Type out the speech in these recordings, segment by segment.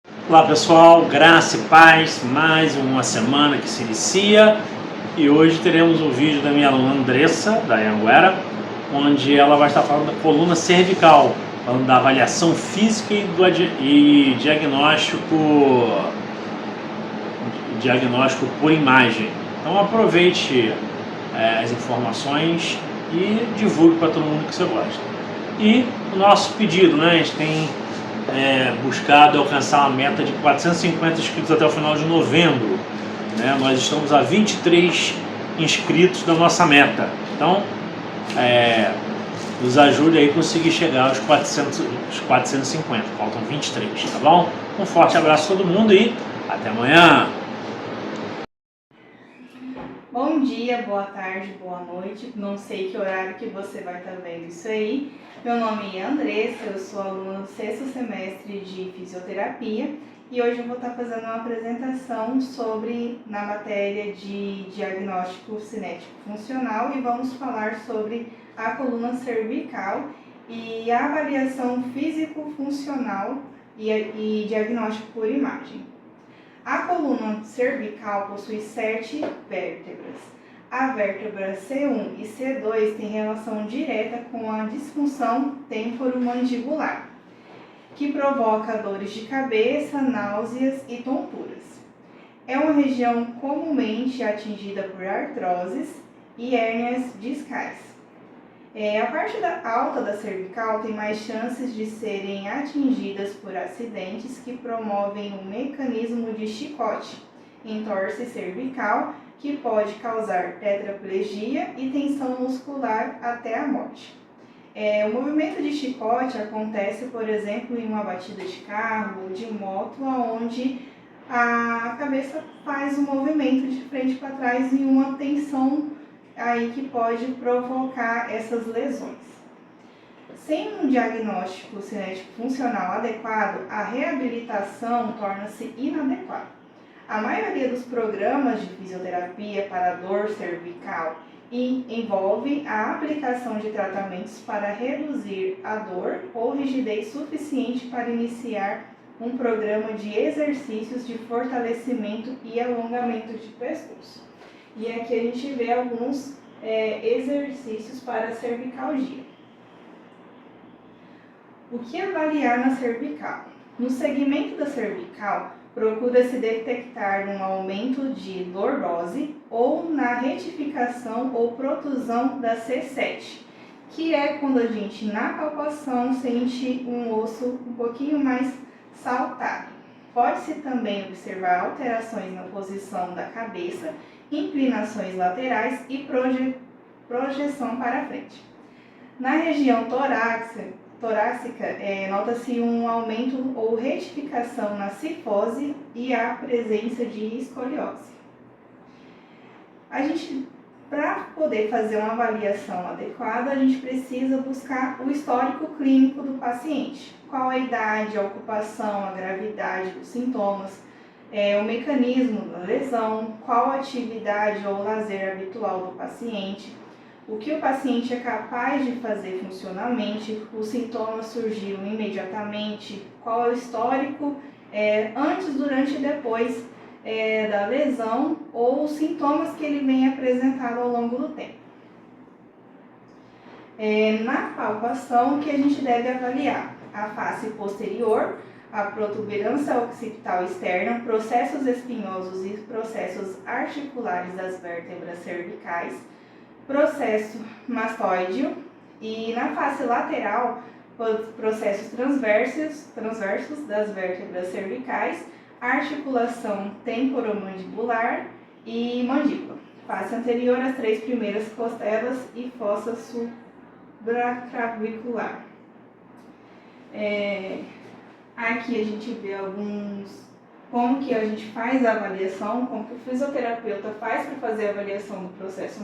Olá pessoal, graça e paz, mais uma semana que se inicia e hoje teremos um vídeo da minha aluna Andressa, da Anhanguera, onde ela vai estar falando da coluna cervical, falando da avaliação física e diagnóstico por imagem. Então aproveite as informações e divulgue para todo mundo que você gosta. E o nosso pedido, né? A gente tem buscado alcançar uma meta de 450 inscritos até o final de novembro, né? Nós estamos a 23 inscritos da nossa meta, então nos ajude aí a conseguir chegar aos 450, faltam 23, tá bom? Um forte abraço a todo mundo e até amanhã! Bom dia, boa tarde, boa noite, não sei que horário que você vai estar vendo isso aí. Meu nome é Andressa, eu sou aluna do 6º semestre de Fisioterapia e hoje eu vou estar fazendo uma apresentação na matéria de Diagnóstico Cinético Funcional e vamos falar sobre a coluna cervical e a avaliação físico-funcional e diagnóstico por imagem. A coluna cervical possui 7 vértebras. A vértebra C1 e C2 têm relação direta com a disfunção temporomandibular, que provoca dores de cabeça, náuseas e tonturas. É uma região comumente atingida por artroses e hérnias discais. A parte alta da cervical tem mais chances de serem atingidas por acidentes que promovem um mecanismo de chicote, entorse cervical, que pode causar tetraplegia e tensão muscular até a morte. O movimento de chicote acontece, por exemplo, em uma batida de carro ou de moto, onde a cabeça faz um movimento de frente para trás e uma tensão aí que pode provocar essas lesões. Sem um diagnóstico cinético funcional adequado, a reabilitação torna-se inadequada. A maioria dos programas de fisioterapia para dor cervical envolve a aplicação de tratamentos para reduzir a dor ou rigidez suficiente para iniciar um programa de exercícios de fortalecimento e alongamento de pescoço. E aqui a gente vê alguns exercícios para a cervicalgia. O que avaliar na cervical? No segmento da cervical, procura-se detectar um aumento de lordose ou na retificação ou protusão da C7, que é quando a gente, na palpação, sente um osso um pouquinho mais saltado. Pode-se também observar alterações na posição da cabeça, inclinações laterais e projeção para frente. Na região torácica, nota-se um aumento ou retificação na cifose e a presença de escoliose. Para poder fazer uma avaliação adequada, a gente precisa buscar o histórico clínico do paciente. Qual a idade, a ocupação, a gravidade dos sintomas, o mecanismo da lesão, qual a atividade ou lazer habitual do paciente, o que o paciente é capaz de fazer funcionalmente, os sintomas surgiram imediatamente, qual é o histórico antes, durante e depois da lesão ou os sintomas que ele vem apresentando ao longo do tempo. Na palpação, que a gente deve avaliar a face posterior, a protuberância occipital externa, processos espinhosos e processos articulares das vértebras cervicais, processo mastoideo e na face lateral, processos transversos das vértebras cervicais, articulação temporomandibular e mandíbula. Face anterior, as 3 primeiras costelas e fossa supraclavicular. Aqui a gente vê como que a gente faz a avaliação, como que o fisioterapeuta faz para fazer a avaliação do processo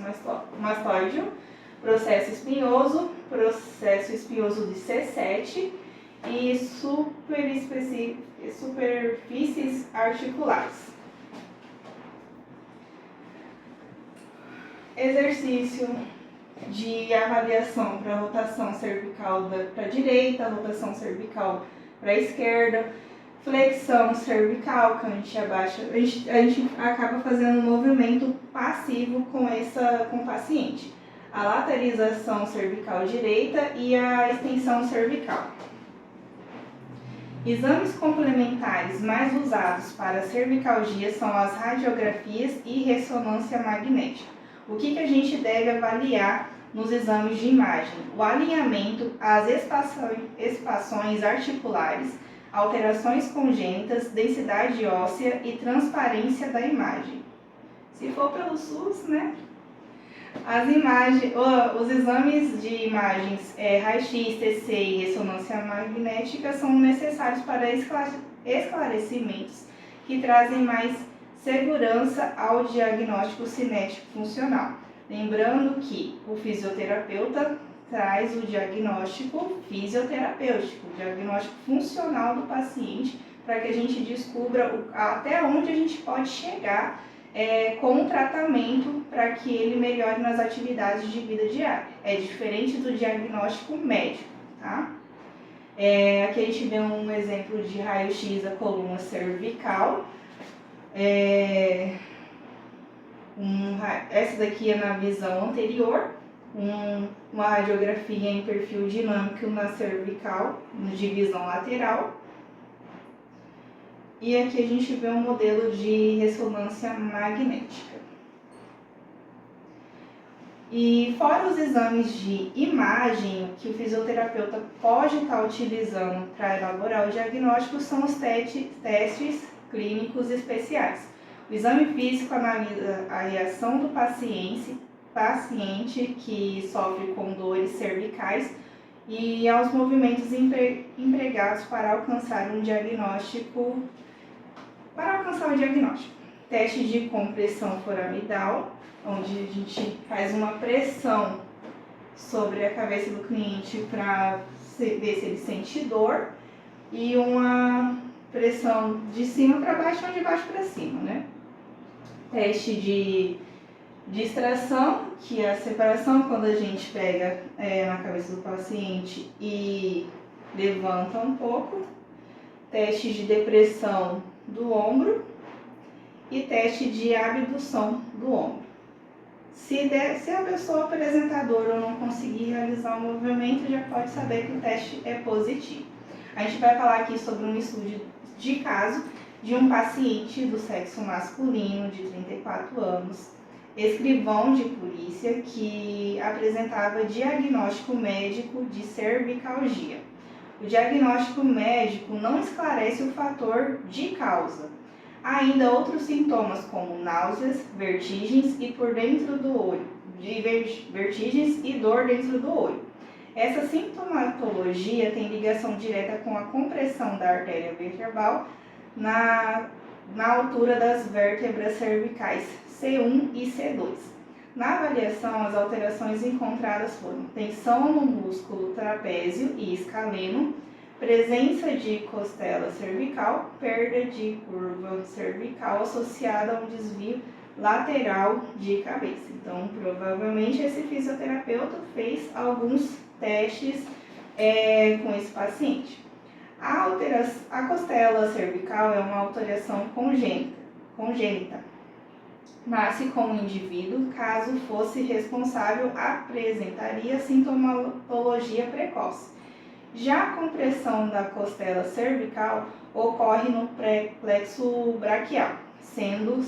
mastoideo, processo espinhoso de C7 e superfícies articulares. Exercício de avaliação para rotação cervical para a direita, rotação cervical para a esquerda. Flexão cervical, que a gente abaixa, a gente acaba fazendo um movimento passivo com o paciente. A lateralização cervical direita e a extensão cervical. Exames complementares mais usados para a cervicalgia são as radiografias e ressonância magnética. O que a gente deve avaliar nos exames de imagem? O alinhamento, as espações articulares, alterações congênitas, densidade óssea e transparência da imagem. Se for pelo SUS, né? Os exames de imagens raio-x, TC e ressonância magnética são necessários para esclarecimentos que trazem mais segurança ao diagnóstico cinético funcional. Lembrando que o fisioterapeuta traz o diagnóstico fisioterapêutico, o diagnóstico funcional do paciente, para que a gente descubra até onde a gente pode chegar com o tratamento para que ele melhore nas atividades de vida diária. É diferente do diagnóstico médico, tá? Aqui a gente vê um exemplo de raio-x da coluna cervical. Essa daqui é na visão anterior, uma radiografia em perfil dinâmico na cervical, de visão lateral. E aqui a gente vê um modelo de ressonância magnética. E fora os exames de imagem, o que o fisioterapeuta pode estar utilizando para elaborar o diagnóstico são os testes clínicos especiais. O exame físico analisa a reação do paciente que sofre com dores cervicais e aos movimentos empregados para alcançar o diagnóstico. Teste de compressão foraminal, onde a gente faz uma pressão sobre a cabeça do cliente para ver se ele sente dor, e uma pressão de cima para baixo ou de baixo para cima, né? Teste de distração, que é a separação, quando a gente pega na cabeça do paciente e levanta um pouco. Teste de depressão do ombro e teste de abdução do ombro. Se a pessoa apresentadora não conseguir realizar o movimento, já pode saber que o teste é positivo. A gente vai falar aqui sobre um estudo de caso de um paciente do sexo masculino de 34 anos, escrivão de polícia, que apresentava diagnóstico médico de cervicalgia. O diagnóstico médico não esclarece o fator de causa. Há ainda outros sintomas como náuseas, vertigens e vertigens e dor dentro do olho. Essa sintomatologia tem ligação direta com a compressão da artéria vertebral na altura das vértebras cervicais C1 e C2. Na avaliação, as alterações encontradas foram tensão no músculo trapézio e escaleno, presença de costela cervical, perda de curva cervical associada a um desvio lateral de cabeça. Então, provavelmente esse fisioterapeuta fez alguns testes com esse paciente. A costela cervical é uma alteração congênita. Nasce com o indivíduo, caso fosse responsável, apresentaria sintomatologia precoce. Já a compressão da costela cervical ocorre no plexo braquial, sendo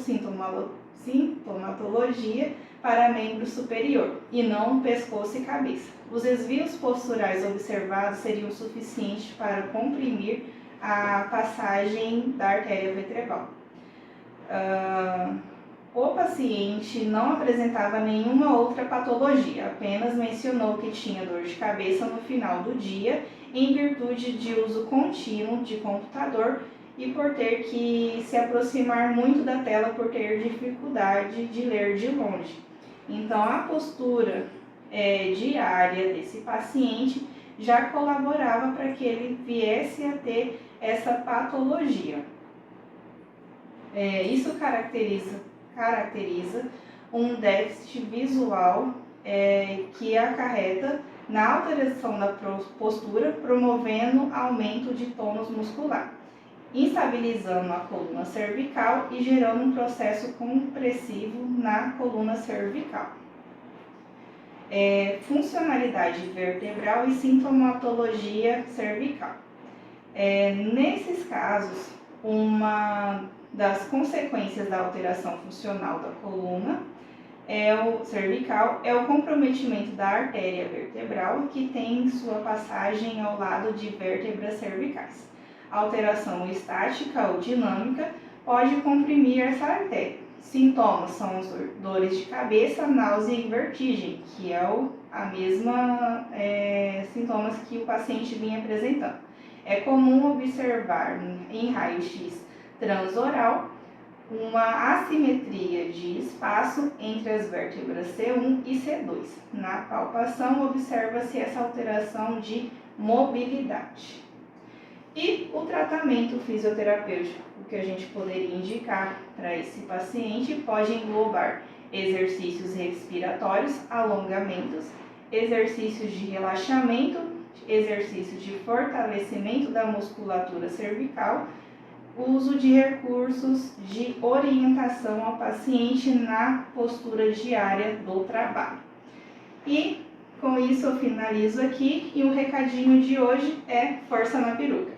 sintomatologia para membro superior e não pescoço e cabeça. Os desvios posturais observados seriam suficientes para comprimir a passagem da artéria vertebral. O paciente não apresentava nenhuma outra patologia, apenas mencionou que tinha dor de cabeça no final do dia, em virtude de uso contínuo de computador e por ter que se aproximar muito da tela por ter dificuldade de ler de longe. Então, a postura diária desse paciente já colaborava para que ele viesse a ter essa patologia. Isso caracteriza um déficit visual que acarreta na alteração da postura, promovendo aumento de tônus muscular. instabilizando a coluna cervical e gerando um processo compressivo na coluna cervical. Funcionalidade vertebral e sintomatologia cervical. Nesses casos, uma das consequências da alteração funcional da coluna cervical é o comprometimento da artéria vertebral, que tem sua passagem ao lado de vértebras cervicais. A alteração estática ou dinâmica pode comprimir essa artéria. Sintomas são as dores de cabeça, náusea e vertigem, que é a mesma sintomas que o paciente vinha apresentando. É comum observar em raio-x transoral uma assimetria de espaço entre as vértebras C1 e C2. Na palpação, observa-se essa alteração de mobilidade. E o tratamento fisioterapêutico, o que a gente poderia indicar para esse paciente, pode englobar exercícios respiratórios, alongamentos, exercícios de relaxamento, exercícios de fortalecimento da musculatura cervical, uso de recursos de orientação ao paciente na postura diária do trabalho. E com isso eu finalizo aqui, e o recadinho de hoje é força na peruca.